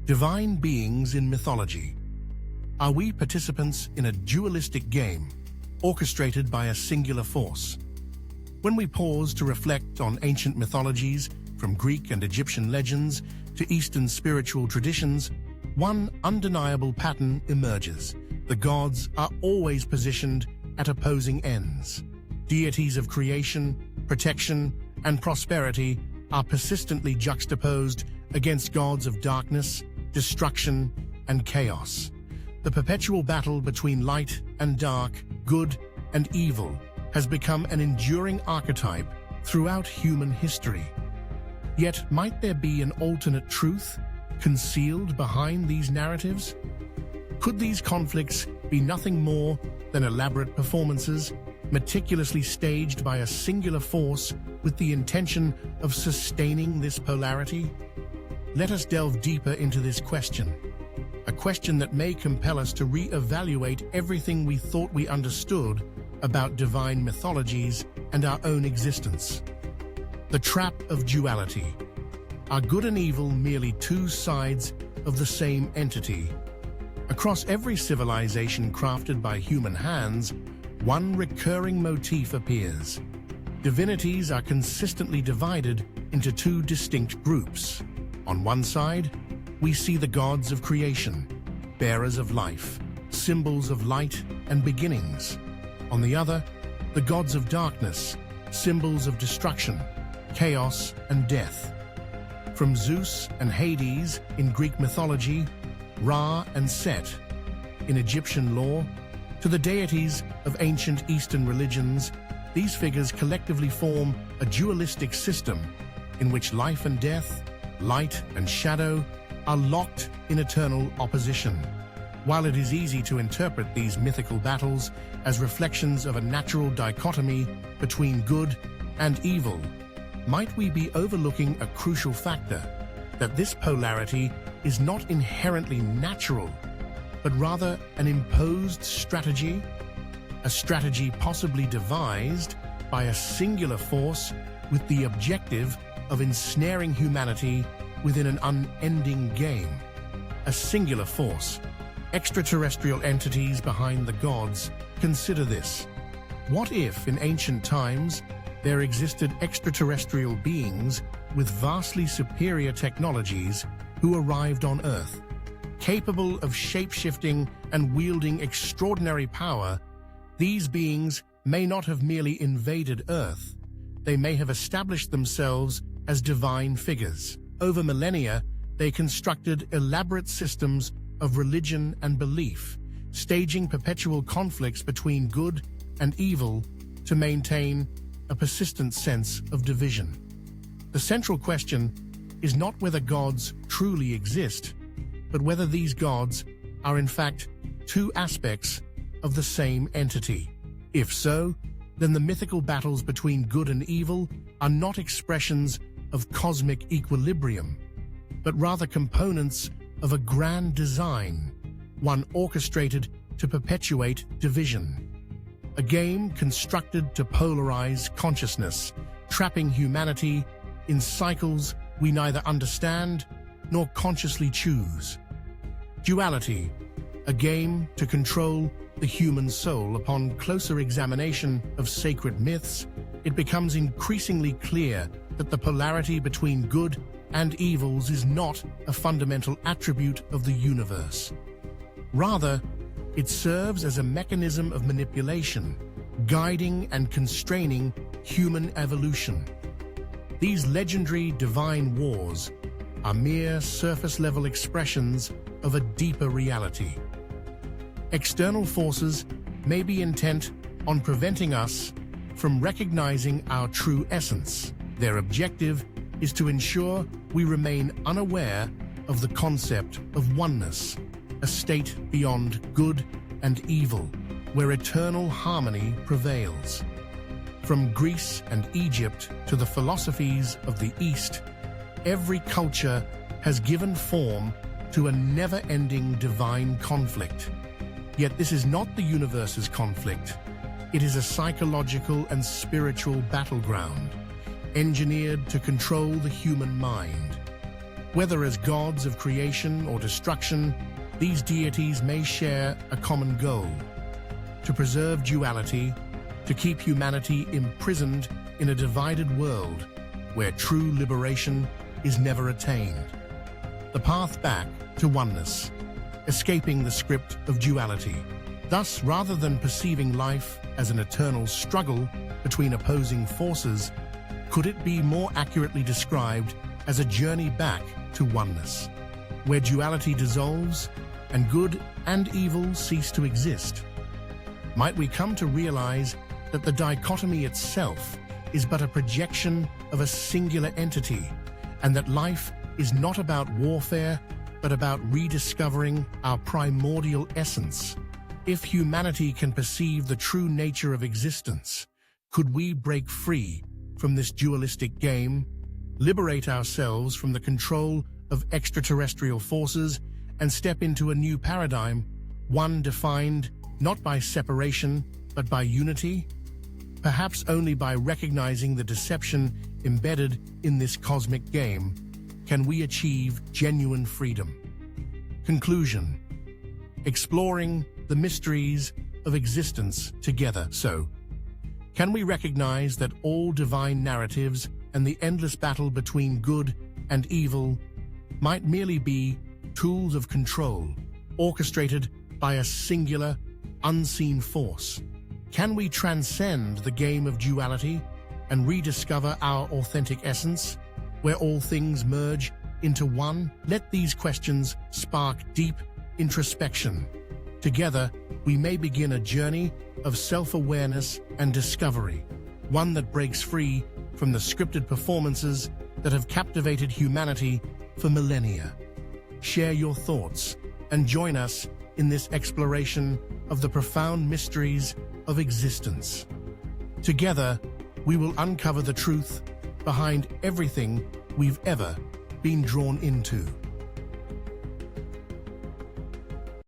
Divine beings in mythology. Are we participants in a dualistic game, orchestrated by a singular force? When we pause to reflect on ancient mythologies, from Greek and Egyptian legends to Eastern spiritual traditions, one undeniable pattern emerges. The gods are always positioned at opposing ends. Deities of creation, protection, and prosperity are persistently juxtaposed against gods of darkness, destruction, and chaos. The perpetual battle between light and dark, good and evil, has become an enduring archetype throughout human history. Yet, might there be an alternate truth concealed behind these narratives? Could these conflicts be nothing more than elaborate performances, meticulously staged by a singular force with the intention of sustaining this polarity? Let us delve deeper into this question, a question that may compel us to re-evaluate everything we thought we understood about divine mythologies and our own existence. The trap of duality. Are good and evil merely two sides of the same entity? Across every civilization crafted by human hands, one recurring motif appears. Divinities are consistently divided into two distinct groups. On one side, we see the gods of creation, bearers of life, symbols of light and beginnings. On the other, the gods of darkness, symbols of destruction, chaos and death. From Zeus and Hades in Greek mythology, Ra and Set in Egyptian lore, to the deities of ancient Eastern religions, these figures collectively form a dualistic system in which life and death, light and shadow, are locked in eternal opposition. While it is easy to interpret these mythical battles as reflections of a natural dichotomy between good and evil, might we be overlooking a crucial factor, that this polarity is not inherently natural, but rather an imposed strategy, a strategy possibly devised by a singular force with the objective of ensnaring humanity within an unending game. A singular force. Extraterrestrial entities behind the gods. Consider this. What if, in ancient times, there existed extraterrestrial beings with vastly superior technologies who arrived on Earth, capable of shape-shifting and wielding extraordinary power? These beings may not have merely invaded Earth. They may have established themselves as divine figures. Over millennia, they constructed elaborate systems of religion and belief, staging perpetual conflicts between good and evil to maintain a persistent sense of division. The central question is not whether gods truly exist, but whether these gods are in fact two aspects of the same entity. If so, then the mythical battles between good and evil are not expressions of cosmic equilibrium, but rather components of a grand design, one orchestrated to perpetuate division. A game constructed to polarize consciousness, trapping humanity in cycles we neither understand nor consciously choose. Duality, a game to control the human soul. Upon closer examination of sacred myths, it becomes increasingly clear that the polarity between good and evils is not a fundamental attribute of the universe. Rather, it serves as a mechanism of manipulation, guiding and constraining human evolution. These legendary divine wars are mere surface-level expressions of a deeper reality. External forces may be intent on preventing us from recognizing our true essence. Their objective is to ensure we remain unaware of the concept of oneness, a state beyond good and evil, where eternal harmony prevails. From Greece and Egypt to the philosophies of the East, every culture has given form to a never-ending divine conflict. Yet this is not the universe's conflict. It is a psychological and spiritual battleground, engineered to control the human mind. Whether as gods of creation or destruction, these deities may share a common goal: to preserve duality, to keep humanity imprisoned in a divided world where true liberation is never attained. The path back to oneness, escaping the script of duality. Thus, rather than perceiving life as an eternal struggle between opposing forces, could it be more accurately described as a journey back to oneness, where duality dissolves and good and evil cease to exist? Might we come to realize that the dichotomy itself is but a projection of a singular entity, and that life is not about warfare, but about rediscovering our primordial essence? If humanity can perceive the true nature of existence, could we break free from this dualistic game, liberate ourselves from the control of extraterrestrial forces, and step into a new paradigm, one defined not by separation, but by unity? Perhaps only by recognizing the deception embedded in this cosmic game can we achieve genuine freedom. Conclusion: exploring the mysteries of existence together. So, can we recognize that all divine narratives and the endless battle between good and evil might merely be tools of control, orchestrated by a singular, unseen force? Can we transcend the game of duality and rediscover our authentic essence, where all things merge into one? Let these questions spark deep introspection. Together, we may begin a journey of self-awareness and discovery, one that breaks free from the scripted performances that have captivated humanity for millennia. Share your thoughts and join us in this exploration of the profound mysteries of existence. Together, we will uncover the truth behind everything we've ever been drawn into.